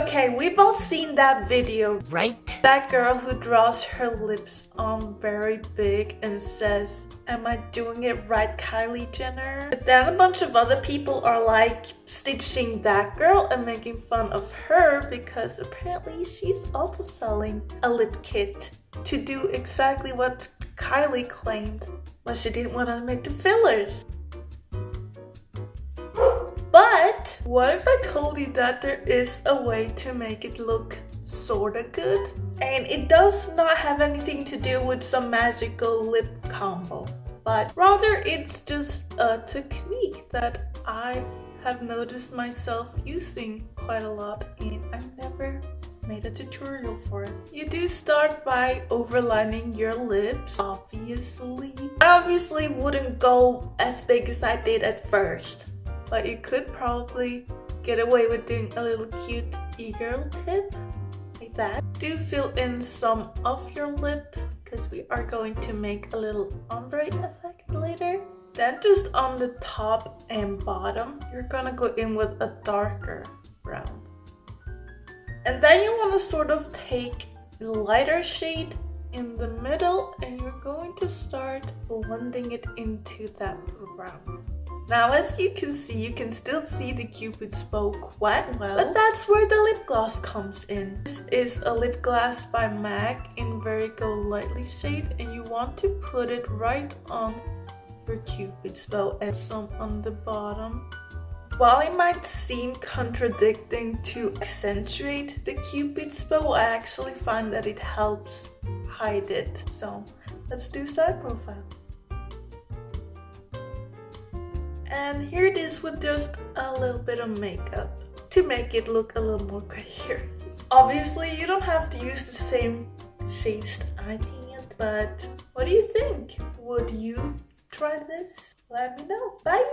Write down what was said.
Okay, we've all seen that video, Right? that girl who draws her lips on very big and says, "Am I doing it right, Kylie Jenner?" But then a bunch of other people are like stitching that girl and making fun of her because apparently she's also selling a lip kit to do exactly what Kylie claimed, but she didn't want to make the fillers. But what if I told you that there is a way to make it look sorta good? And it does not have anything to do with some magical lip combo, but rather it's just a technique that I have noticed myself using quite a lot, and I've never made a tutorial for it. You do start by overlining your lips, obviously. I obviously wouldn't go as big as I did at first, but you could probably get away with doing a little cute e-girl tip like that. Do fill in some of your lip because we are going to make a little ombre effect later. Then just on the top and bottom, you're gonna go in with a darker brown. And then you want to sort of take the lighter shade in the middle and you're going to start blending it into that brown. Now, as you can see, you can still see the Cupid's bow quite well, but that's where the lip gloss comes in. This is a lip gloss by MAC in Very Go Lightly shade, and you want to put it right on your Cupid's bow and some on the bottom. While it might seem contradicting to accentuate the Cupid's bow, I actually find that it helps hide it. So let's do side profile. And here it is with just a little bit of makeup to make it look a little more coherent. Obviously, you don't have to use the same shades I did, but what do you think? Would you try this? Let me know. Bye!